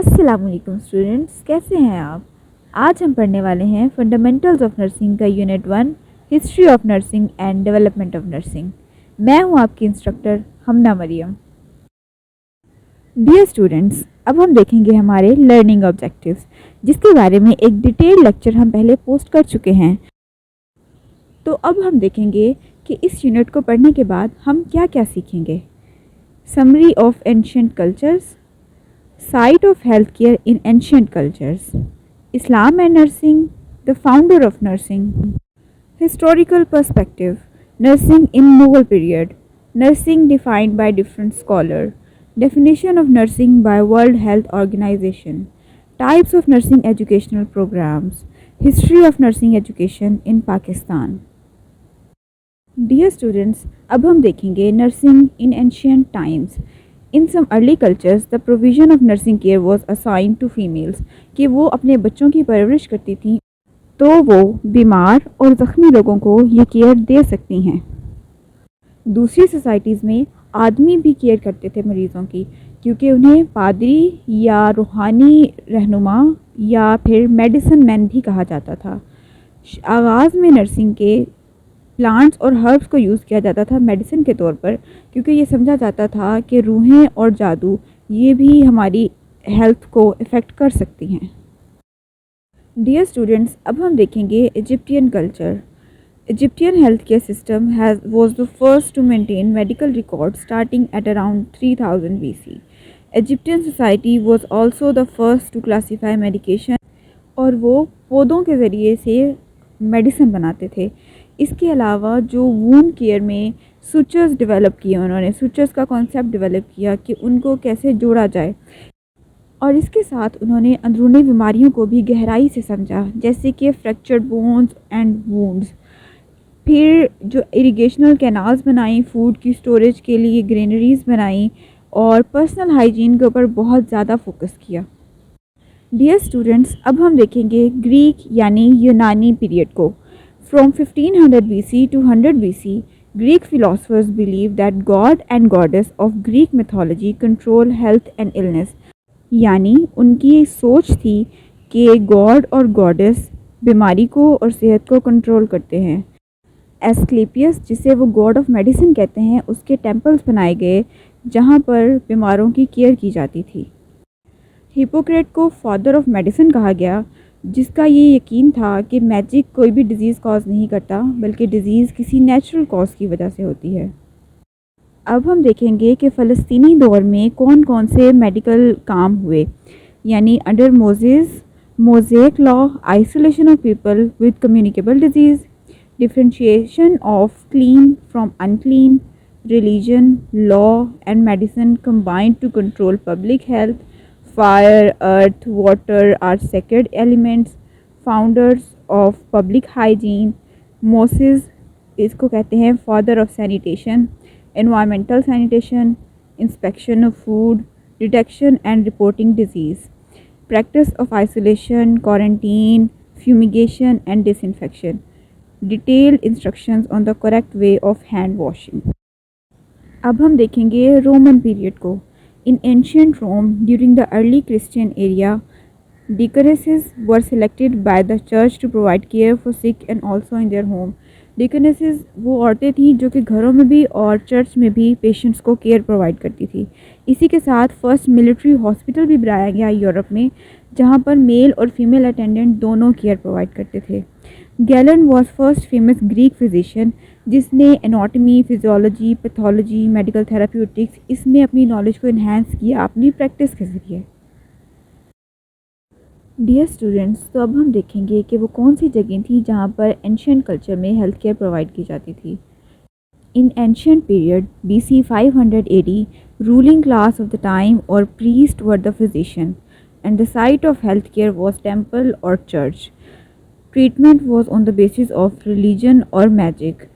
السلام علیکم اسٹوڈنٹس، کیسے ہیں آپ؟ آج ہم پڑھنے والے ہیں فنڈامنٹلز آف نرسنگ کا unit 1 history of nursing and development of nursing. میں ہوں آپ کی انسٹرکٹر ہمنا مریم۔ ڈیئر اسٹوڈنٹس، اب ہم دیکھیں گے ہمارے لرننگ آبجیکٹیوز، جس کے بارے میں ایک ڈیٹیل لیکچر ہم پہلے پوسٹ کر چکے ہیں۔ تو اب ہم دیکھیں گے کہ اس یونٹ کو پڑھنے کے بعد ہم کیا کیا سیکھیں گے۔ Summary of ancient cultures, Site of healthcare in ancient cultures, Islam and nursing, the founder of nursing, historical perspective, nursing in Mughal period, nursing defined by different scholar, definition of nursing by World Health Organization, types of nursing educational programs, history of nursing education in Pakistan. Dear students, اب ہم دیکھیں گے nursing in ancient times. In some early cultures, the provision of nursing care was assigned to females کہ وہ اپنے بچوں کی پرورش کرتی تھیں تو وہ بیمار اور زخمی لوگوں کو یہ کیئر دے سکتی ہیں۔ دوسری سوسائٹیز میں آدمی بھی کیئر کرتے تھے مریضوں کی، کیونکہ انہیں پادری یا روحانی رہنما یا پھر میڈیسن مین بھی کہا جاتا تھا۔ آغاز میں نرسنگ کے پلانٹس اور ہربس کو یوز کیا جاتا تھا میڈیسن کے طور پر، کیونکہ یہ سمجھا جاتا تھا کہ روحیں اور جادو یہ بھی ہماری ہیلتھ کو افیکٹ کر سکتی ہیں۔ ڈیئر اسٹوڈنٹس، اب ہم دیکھیں گے Egyptian culture. Egyptian health care system was the first to maintain medical record starting at around 3000 BC۔ Egyptian society was also the first to classify medication, اور وہ پودوں کے ذریعے سے میڈیسن بناتے تھے۔ اس کے علاوہ جو وونڈ کیئر میں سوچرز ڈیولپ کیے، انہوں نے سوچرز کا کانسیپٹ ڈیولپ کیا کہ ان کو کیسے جوڑا جائے، اور اس کے ساتھ انہوں نے اندرونی بیماریوں کو بھی گہرائی سے سمجھا، جیسے کہ فریکچرڈ بونز اینڈ وونڈز۔ پھر جو اریگیشنل کینالز بنائیں، فوڈ کی سٹوریج کے لیے گرینریز بنائیں، اور پرسنل ہائیجین کے اوپر بہت زیادہ فوکس کیا۔ ڈیئر اسٹوڈنٹس، اب ہم دیکھیں گے گریک یعنی یونانی پیریڈ کو۔ From 1500 BC to 100 BC, Greek philosophers believed that God and goddess of Greek mythology control health and illness. یعنی ان کی سوچ تھی کہ گاڈ اور گاڈس بیماری کو اور صحت کو کنٹرول کرتے ہیں۔ ایسکلیپیس، جسے وہ گاڈ آف میڈیسن کہتے ہیں، اس کے ٹیمپلز بنائے گئے جہاں پر بیماروں کی کیئر کی جاتی تھی۔ ہپوکریٹ کو فادر آف میڈیسن کہا گیا، جس کا یہ یقین تھا کہ میجک کوئی بھی ڈیزیز کاز نہیں کرتا، بلکہ ڈیزیز کسی نیچرل کاز کی وجہ سے ہوتی ہے۔ اب ہم دیکھیں گے کہ فلسطینی دور میں کون کون سے میڈیکل کام ہوئے، یعنی under Mosaic law, isolation of people with communicable disease, differentiation of clean from unclean, religion, law and medicine combined to control public health, fire, earth, water are sacred elements, founders of public hygiene, Moses اس کو کہتے ہیں father of sanitation, environmental sanitation, inspection of food, detection and reporting disease, practice of isolation, quarantine, fumigation and disinfection, detailed instructions on the correct way of hand washing۔ اب ہم دیکھیں گے Roman period کو۔ In ancient Rome, during the early Christian era, deaconesses were selected by the church to provide care for sick and also in their home. Deaconesses وہ عورتیں تھیں جو کہ گھروں میں بھی اور چرچ میں بھی پیشنٹس کو کیئر پرووائڈ کرتی تھی۔ اسی کے ساتھ فرسٹ ملٹری ہاسپٹل بھی بنایا گیا یورپ میں، جہاں پر میل اور فیمیل اٹینڈنٹ دونوں کیئر پرووائڈ کرتے تھے۔ Galen was first famous Greek physician, جس نے anatomy, physiology, pathology, medical therapeutics اس میں اپنی نالج کو انہینس کیا اپنی پریکٹس کے ذریعے۔ ڈیئر اسٹوڈنٹس، تو اب ہم دیکھیں گے کہ وہ کون سی جگہیں تھیں جہاں پر اینشینٹ کلچر میں ہیلتھ کیئر پرووائڈ کی جاتی تھی۔ ان ancient period BC 500 AD, ruling class of the time or priest were the physician, and the site of health care was temple or church. Treatment was on the basis of religion or magic.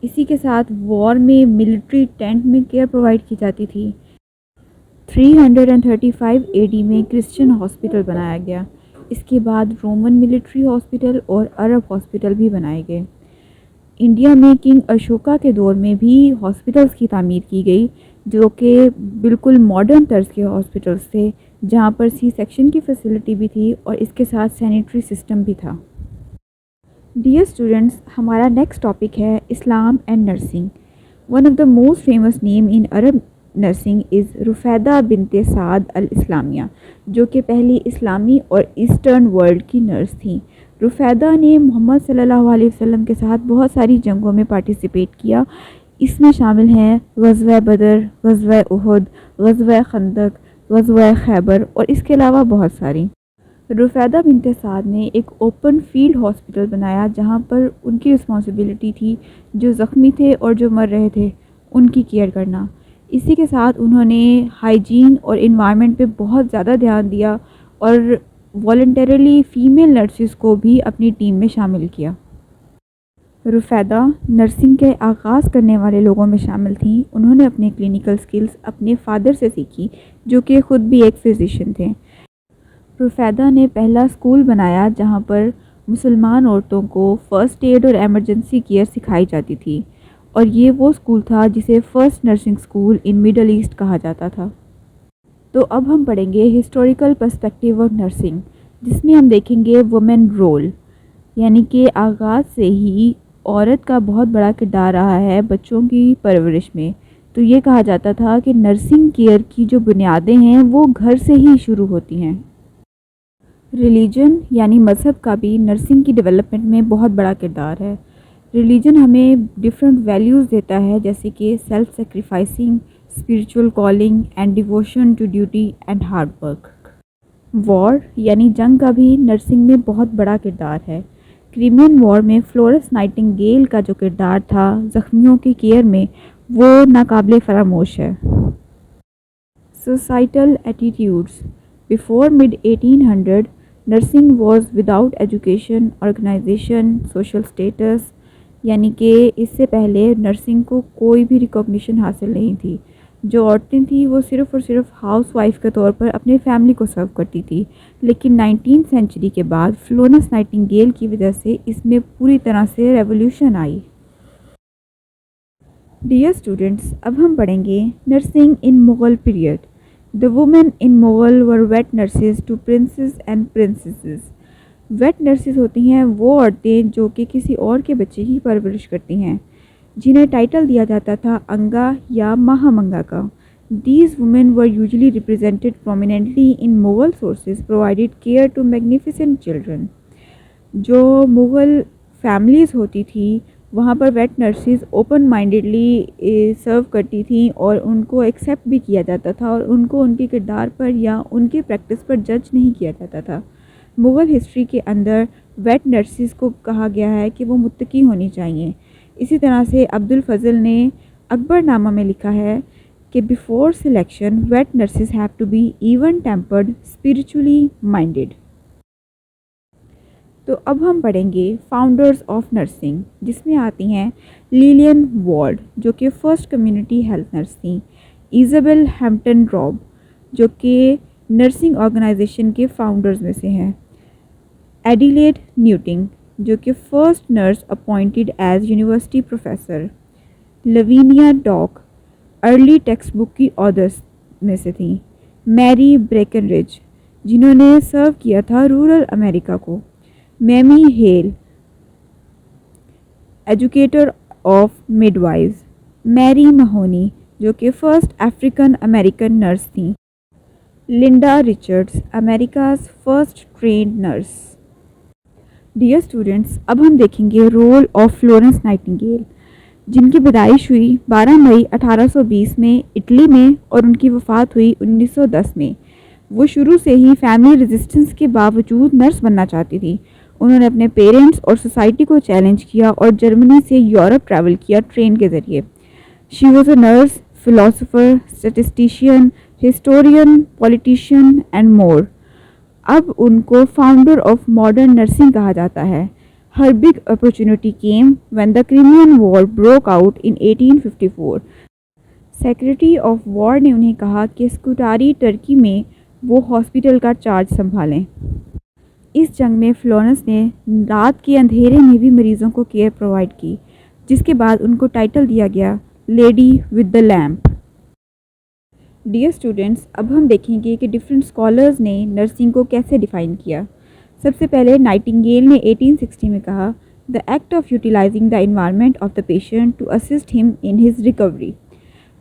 اسی کے ساتھ وار میں military tent میں care provide کی جاتی تھی۔ 335 AD میں Christian hospital بنایا گیا۔ اس کے بعد رومن ملٹری ہاسپٹل اور عرب ہاسپٹل بھی بنائے گئے۔ انڈیا میں کنگ اشوکا کے دور میں بھی ہاسپٹلس کی تعمیر کی گئی، جو کہ بالکل ماڈرن طرز کے ہاسپٹلس تھے، جہاں پر سی سیکشن کی فیسلٹی بھی تھی اور اس کے ساتھ سینیٹری سسٹم بھی تھا۔ ڈیئر اسٹوڈنٹس، ہمارا نیکسٹ ٹاپک ہے Islam and nursing. One of the most famous name in Arab nursing is Rufaida bint Saad الاسلامیہ، جو کہ پہلی اسلامی اور ایسٹرن ورلڈ کی نرس تھیں۔ رفیدہ نے محمد صلی اللہ علیہ وسلم کے ساتھ بہت ساری جنگوں میں پارٹیسپیٹ کیا۔ اس میں شامل ہیں غزوہ بدر، غزوہ احد، غزوہ خندق، غزوہ خیبر اور اس کے علاوہ بہت ساری۔ رفیدہ بنت سعد نے ایک اوپن فیلڈ ہاسپٹل بنایا جہاں پر ان کی رسپانسبلٹی تھی جو زخمی تھے اور جو مر رہے تھے ان کی کیئر کرنا۔ اسی کے ساتھ انہوں نے ہائیجین اور انوائرمنٹ پہ بہت زیادہ دھیان دیا اور والنٹریلی فیمیل نرسز کو بھی اپنی ٹیم میں شامل کیا۔ رفیدہ نرسنگ کے آغاز کرنے والے لوگوں میں شامل تھیں۔ انہوں نے اپنے کلینیکل سکلز اپنے فادر سے سیکھی جو کہ خود بھی ایک فزیشین تھے۔ رفیدہ نے پہلا اسکول بنایا جہاں پر مسلمان عورتوں کو فرسٹ ایڈ اور ایمرجنسی کیئر سکھائی جاتی تھی، اور یہ وہ اسکول تھا جسے first nursing school in Middle East کہا جاتا تھا۔ تو اب ہم پڑھیں گے ہسٹوریکل پرسپیکٹیو آف نرسنگ، جس میں ہم دیکھیں گے وومن رول، یعنی کہ آغاز سے ہی عورت کا بہت بڑا کردار رہا ہے بچوں کی پرورش میں۔ تو یہ کہا جاتا تھا کہ نرسنگ کیئر کی جو بنیادیں ہیں وہ گھر سے ہی شروع ہوتی ہیں۔ ریلیجن یعنی مذہب کا بھی نرسنگ کی ڈیولپمنٹ میں بہت بڑا کردار ہے۔ ریلیجن ہمیں ڈیفرنٹ ویلیوز دیتا ہے، جیسے کہ self sacrificing, spiritual calling and devotion to duty and hard work. War یعنی جنگ کا بھی نرسنگ میں بہت بڑا کردار ہے۔ کریمین وار میں فلورنس نائٹنگیل کا جو کردار تھا زخمیوں کی کیئر میں وہ ناقابل فراموش ہے۔ Societal attitudes. Before mid 1800 nursing was without education, organisation, social status, یعنی کہ اس سے پہلے نرسنگ کو کوئی بھی ریکگنیشن حاصل نہیں تھی۔ جو عورتیں تھیں وہ صرف اور صرف ہاؤس وائف کے طور پر اپنے فیملی کو سرو کرتی تھی، لیکن 19 سینچری کے بعد فلورنس نائٹنگیل کی وجہ سے اس میں پوری طرح سے ریولیوشن آئی۔ ڈیئر اسٹوڈنٹس، اب ہم پڑھیں گے nursing in Mughal period. The women in Mughal were wet nurses to princes and princesses۔ Wet nurses ہوتی ہیں وہ عورتیں جو کہ کسی اور کے بچے کی پرورش کرتی ہیں، جنہیں ٹائٹل دیا جاتا تھا انگا یا مہا منگا کا۔ These women were usually represented prominently in Mughal sources provided care to magnificent children۔ جو مغل فیملیز ہوتی تھی وہاں پر ویٹ نرسز اوپن مائنڈیڈلی سرو کرتی تھیں اور ان کو ایکسیپٹ بھی کیا جاتا تھا اور ان کو ان کے کردار پر یا ان کی پریکٹس پر جج نہیں کیا جاتا تھا۔ مغل ہسٹری کے اندر ویٹ نرسز کو کہا گیا ہے کہ وہ متقی ہونی چاہیے۔ اسی طرح سے عبد الفضل نے اکبر نامہ میں لکھا ہے کہ before selection wet nurses have to be even tempered, spiritually minded. تو اب ہم پڑھیں گے فاؤنڈرز آف نرسنگ، جس میں آتی ہیں لیلین وارڈ جو کہ فرسٹ کمیونٹی ہیلتھ نرس تھیں، ایزابل ہیمپٹن راب جو کہ نرسنگ آرگنائزیشن کے فاؤنڈرز میں سے ہیں، ایڈیلیڈ نیوٹنگ جو کہ first nurse appointed as university professor, Lavinia Dock early text book کی آدرس میں سے تھیں، میری بریکنریج جنہوں نے سرو کیا تھا رورل امریکہ کو، Mamie Hale educator of midwives, Mary Mahoney جو کہ فرسٹ افریقن امریکن نرس تھیں، Linda Richards America's first trained nurse. Dear students, اب ہم دیکھیں گے رول آف فلورنس نائٹنگیل، جن کی پیدائش ہوئی 12 مئی 1820 میں اٹلی میں اور ان کی وفات ہوئی 1910 میں۔ وہ شروع سے ہی فیملی ریزسٹنس کے باوجود نرس بننا چاہتی تھی۔ انہوں نے اپنے پیرنٹس اور سوسائٹی کو چیلنج کیا اور جرمنی سے یورپ ٹریول کیا ٹرین کے ذریعے۔ She was a nurse, philosopher, statistician, historian, politician and more. اب ان کو فاؤنڈر آف ماڈرن نرسنگ کہا جاتا ہے۔ ہر big opportunity came when the Crimean war broke out in 1854۔ Secretary of war نے انہیں کہا کہ اسکوٹاری ٹرکی میں وہ ہاسپٹل کا چارج سنبھالیں۔ اس جنگ میں فلورنس نے رات کے اندھیرے میں بھی مریضوں کو کیئر پرووائڈ کی، جس کے بعد ان کو ٹائٹل دیا گیا lady with the lamp. Dear students, اب ہم دیکھیں گے کہ ڈفرینٹ اسکالرز نے نرسنگ کو کیسے ڈیفائن کیا۔ سب سے پہلے نائٹنگیل نے 1860 میں کہا the act of utilizing the environment of the patient to assist him in his recovery.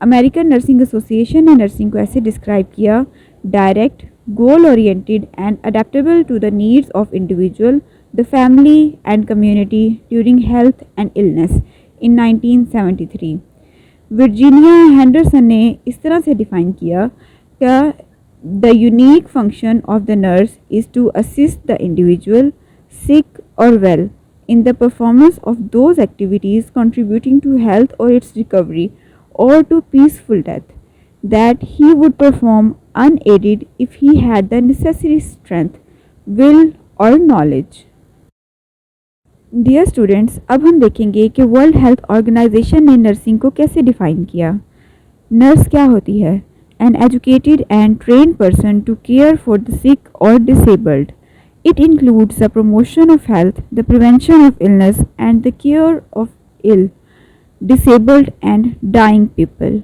American nursing association نے نرسنگ کو ایسے ڈسکرائب کیا: direct, goal oriented and adaptable to the needs of individual, the family and community during health and illness in 1973۔ Virginia Henderson نے اس طرح سے define کیا کہ the unique function of the nurse is to assist the individual سک اور well in the performance of those activities contributing to health or its recovery or to peaceful death that he would perform unaided if he had the necessary strength, will or knowledge۔ Dear students, اب ہم دیکھیں گے کہ world health organization نے نرسنگ کو کیسے define کیا۔ نرس کیا ہوتی ہے؟ An educated and trained person to care for the sick or disabled۔ It includes the promotion of health, the prevention of illness, and the care of ill, disabled and dying people۔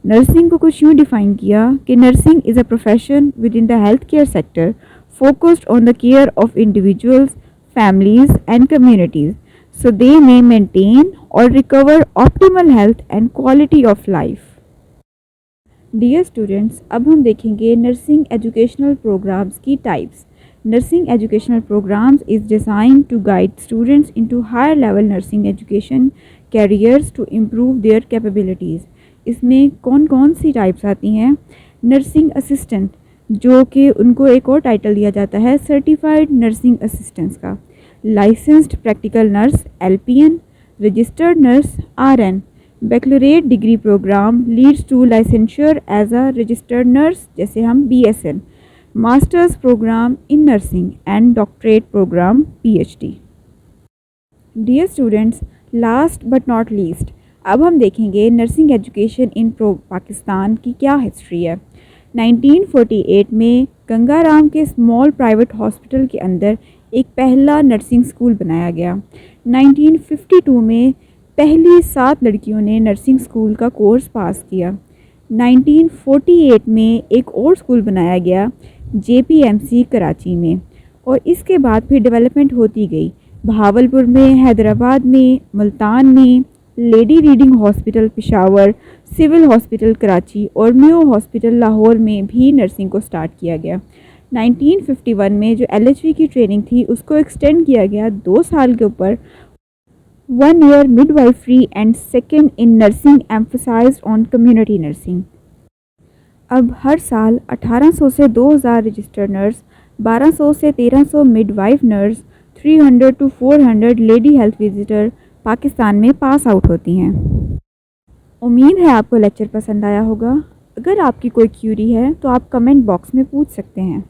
Nursing کو کچھ یوں define کیا کہ nursing is a profession with in the health care sector focused on the care of individuals, families and communities so they may maintain or recover optimal health and quality of life۔ Dear students, اب ہم دیکھیں گے nursing educational programs کی types. Nursing educational programs is designed to guide students into higher level nursing education careers to improve their capabilities. اس میں کون کون سی types آتی ہیں؟ نرسنگ اسسٹنٹ، جو کہ ان کو ایک اور ٹائٹل دیا جاتا ہے سرٹیفائڈ نرسنگ اسسٹنٹس کا۔ Licensed practical nurse LPN، registered nurse RN۔ Baccalaureate degree program leads to licensure as a registered nurse, جیسے ہم BSN۔ Masters program in nursing and doctorate program PhD۔ Dear students, last but not least, اب ہم دیکھیں گے nursing education ان پاکستان کی کیا history ہے۔ 1948 میں گنگا رام کے اسمال پرائیویٹ ہاسپٹل کے اندر ایک پہلا نرسنگ اسکول بنایا گیا۔ 1952 میں پہلی 7 لڑکیوں نے نرسنگ اسکول کا کورس پاس کیا۔ 1948 میں ایک اور اسکول بنایا گیا JPMC کراچی میں، اور اس کے بعد پھر ڈیولپمنٹ ہوتی گئی۔ بہاولپور میں، حیدرآباد میں، ملتان میں، lady reading hospital Peshawar, civil hospital Karachi اور میو ہاسپٹل لاہور میں بھی نرسنگ کو سٹارٹ کیا گیا۔ 1951 میں جو LHV کی ٹریننگ تھی اس کو ایکسٹینڈ کیا گیا 2 سال کے اوپر۔ 1 year midwifery and 2nd in nursing emphasized on community nursing۔ اب ہر سال 1800 سے 2000 رجسٹرڈ نرس، 1200 سے 1300 mid wife nurse, 300 to 400 lady health visitor Pakistan میں پاس آؤٹ ہوتی ہیں۔ امید ہے آپ کو لیکچر پسند آیا ہوگا۔ اگر آپ کی کوئی کیوری ہے تو آپ کمنٹ باکس میں پوچھ سکتے ہیں۔